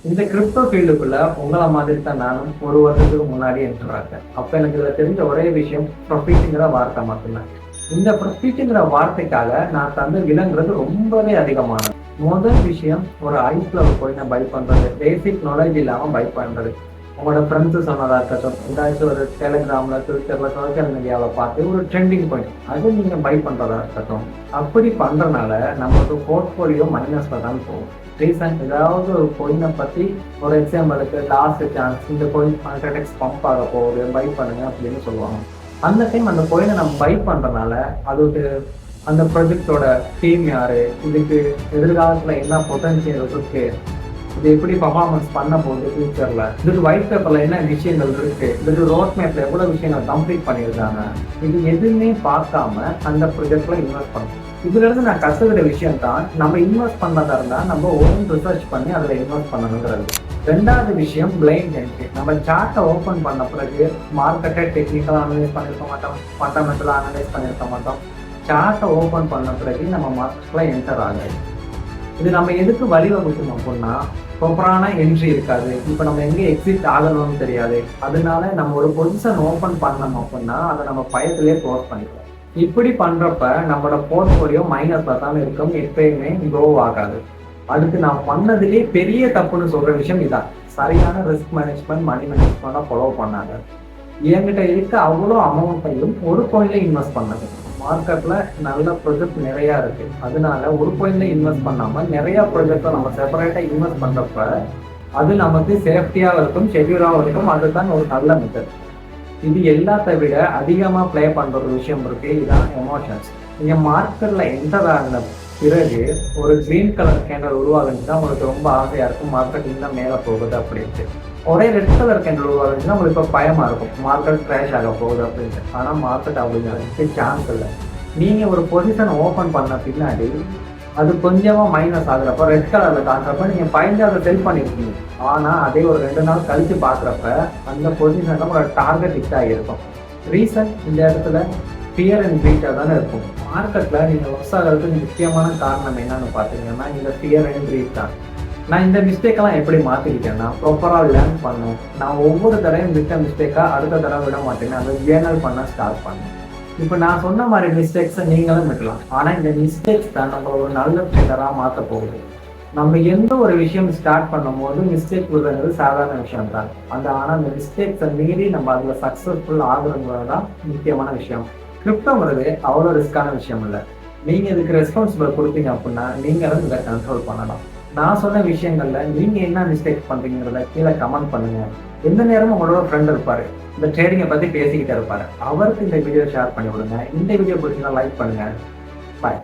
இந்த கிரிப்டோ ஃபீல்டுக்குள்ள உங்கள மாதிரி தான் நானும் ஒரு வருடத்துக்கு முன்னாடி என்டர் ஆட்டேன். அப்ப எனக்கு இதுல தெரிஞ்ச ஒரே விஷயம் ப்ராஃபிட்ங்கிற வார்த்தை மட்டும்தான். இந்த ப்ராஃபிட்ங்கிற வார்த்தைக்காக நான் தந்து விலங்குறது ரொம்பவே அதிகமானது. முதல் விஷயம் ஒரு ஐஸ்ல ஒரு கோயினை பை பண்றது, பேசிக் நாலேஜ் இல்லாம பை பண்றது. உங்களோட ஃப்ரெண்ட்ஸ் சொன்னதா இருக்கட்டும், ஏதாச்சும் ஒரு டெலிகிராம்ல, ட்விட்டர்ல, சோசியல் மீடியாவை பார்த்து ஒரு ட்ரெண்டிங் பாயிண்ட் அது நீங்க பை பண்றதா இருக்கட்டும். அப்படி பண்றதுனால நம்மளுக்கு போர்ட்போலியோ மைனஸ்ல தான் போகும். ரீசன்ட் ஏதாவது ஒரு கோயினை பத்தி ஒரு எக்ஸாம்பிளுக்கு லாஸ்ட் சான்ஸ் இந்த கோயின் 100x பம்ப் ஆக போகுது, பை பண்ணுங்க அப்படின்னு சொல்லுவாங்க. அந்த டைம் அந்த கோயினை நம்ம பை பண்றதுனால அதுக்கு அந்த ப்ராஜெக்டோட டீம் யாரு, இதுக்கு எதிர்காலத்துல என்ன பொட்டன்ஷியல் இருக்கு, இது எப்படி பர்ஃபார்மன்ஸ் பண்ண போகுது ஃபியூச்சர்ல, இதுக்கு ஒயிட் பேப்பர்ல என்ன விஷயங்கள் இருக்கு, இதுக்கு ரோட் மேப்ல எவ்வளவு விஷயங்கள் கம்ப்ளீட் பண்ணியிருக்காங்க, இது எதுவுமே பார்க்காம அந்த ப்ராஜெக்ட்ல இன்வெஸ்ட் பண்ணணும். இதுல இருந்து நான் கத்துக்கிற விஷயம் தான் நம்ம இன்வெஸ்ட் பண்ணதா இருந்தா நம்ம ஓன் ரிசர்ச் பண்ணி அதுல இன்வெஸ்ட் பண்ணணுங்கிறது. ரெண்டாவது விஷயம் பிளைண்ட் என்ட்ரி. நம்ம சார்ட்டை ஓப்பன் பண்ண பிறகு மார்க்கெட்டை டெக்னிக்கலா அனலைஸ் பண்ணிருக்க மாட்டோம், ஃபண்டமெண்டலா அனலைஸ் பண்ணிருக்க மாட்டோம். சார்ட்டை ஓப்பன் பண்ண பிறகு நம்ம மார்க்கெட்ல என்டர் ஆகாது. இது நம்ம எதுக்கு வழிவகுக்கும் அப்படின்னா, ப்ராப்பரான என்ட்ரி இருக்காது. இப்போ நம்ம எங்க எக்ஸிட் ஆகணும்னு தெரியாது. அதனால நம்ம ஒரு பொசிஷன் ஓப்பன் பண்ணோம் அப்படின்னா அதை நம்ம பயத்திலே க்ளோஸ் பண்ணிடுவோம். இப்படி பண்றப்ப நம்மளோட போர்ட்போலியோ மைனஸ்ல தான் இருக்கும், எப்பயுமே க்ரோ ஆகாது. அடுத்து நான் பண்ணதுலேயே பெரிய தப்புன்னு சொல்ற விஷயம் இதான். சரியான ரிஸ்க் மேனேஜ்மெண்ட், மணி மேனேஜ்மெண்ட்டை ஃபாலோ பண்ணாங்க. என்கிட்ட இருக்க அவ்வளோ அமௌண்ட்டையும் ஒரு கோயின்ல இன்வெஸ்ட் பண்ணது. மார்க்கெட்ல நல்ல ப்ராஜெக்ட் நிறைய இருக்கு. அதனால ஒரு கோயின்ல இன்வெஸ்ட் பண்ணாம நிறைய ப்ராஜெக்டை நம்ம செப்பரேட்டா இன்வெஸ்ட் பண்றப்ப அது நமக்கு சேஃப்டியாகவும் இருக்கும், செக்யூராகவும் இருக்கும். அதுதான் ஒரு நல்ல மெத்தட். இது எல்லாத்த விட அதிகமா ப்ளே பண்ற ஒரு விஷயம் இருக்கு, இதுதான் எமோஷன்ஸ். நீங்க மார்க்கெட்ல என்டர் ஆகின பிறகு ஒரு கிரீன் கலர் கேண்டல் உருவாகுச்சுன்னா உங்களுக்கு ரொம்ப ஆசையா இருக்கும், மார்க்கெட் இன்னும் மேல போகுது அப்படின்ட்டு. ஒரே ரெட் கலர் கேண்டல் உருவாகுச்சுன்னா உங்களுக்கு இப்போ பயமா இருக்கும், மார்க்கெட் கிராஷ் ஆக போகுது அப்படின்ட்டு. ஆனா மார்க்கெட் அப்படிங்கிறதுக்கு சான்ஸ் இல்லை. நீங்க ஒரு பொசிஷன் ஓபன் பண்ண பின்னாடி அது கொஞ்சமா மைனஸ் ஆகுறப்ப ரெட் கலர்ல காட்டுறப்ப நீங்க பயந்து அதை செல் பண்ணிருக்கீங்க. ஆனா அதே ஒரு 2 நாள் கழிச்சு பாக்குறப்ப அந்த பொசிஷன் உங்களோட டார்கெட் ஹிட் ஆகியிருக்கும். ரீசன் இந்த இடத்துல ஃபியர் அண்ட் கிரீட்டா தானே இருக்கும். மார்க்கெட்ல நீங்க லாஸ் ஆகிறதுக்கு முக்கியமான காரணம் என்னன்னு பாத்தீங்கன்னா இந்த ஃபியர் அண்ட் கிரீட் தான். நான் இந்த மிஸ்டேக்கெல்லாம் எப்படி மாத்திக்கிட்டேன்னா, ப்ராப்பரா லேர்ன் பண்ணேன். நான் ஒவ்வொரு தடவையும் விட்ட மிஸ்டேக்கா அடுத்த தடவை விட மாட்டேன்னு அதை ஜேர்னல் பண்ண ஸ்டார்ட் பண்ணேன். இப்போ நான் சொன்ன மாதிரி மிஸ்டேக்ஸை நீங்களும் விடலாம். ஆனா இந்த மிஸ்டேக்ஸ் தான் நம்ம ஒரு நல்ல ட்ரேடரா மாற்ற போகுது. நம்ம எந்த ஒரு விஷயம் ஸ்டார்ட் பண்ணும் போது மிஸ்டேக் விடுறது சாதாரண விஷயம் தான். ஆனா அந்த மிஸ்டேக்ஸை மீறி நம்ம அதுல சக்சஸ்ஃபுல் ஆகுறதுங்கிறது தான் முக்கியமான விஷயம். கிரிப்டோங்கிறது அவ்வளோ ரிஸ்கான விஷயம் இல்லை. நீங்க இதுக்கு ரெஸ்பான்சிபிள் கொடுத்தீங்க அப்படின்னா நீங்களும் இதை கண்ட்ரோல் பண்ணலாம். நான் சொன்ன விஷயங்கள்ல நீங்க என்ன மிஸ்டேக் பண்றீங்கிறத கீழே கமெண்ட் பண்ணுங்க. எந்த நேரமும் உங்களோட ஃப்ரெண்ட் இருப்பாரு, இந்த ட்ரேடிங்கை பத்தி பேசிக்கிட்டே இருப்பாரு, அவருக்கு இந்த வீடியோ ஷேர் பண்ணி விடுங்க. இந்த வீடியோ பிடிச்சிங்கன்னா லைக் பண்ணுங்க. பாய்.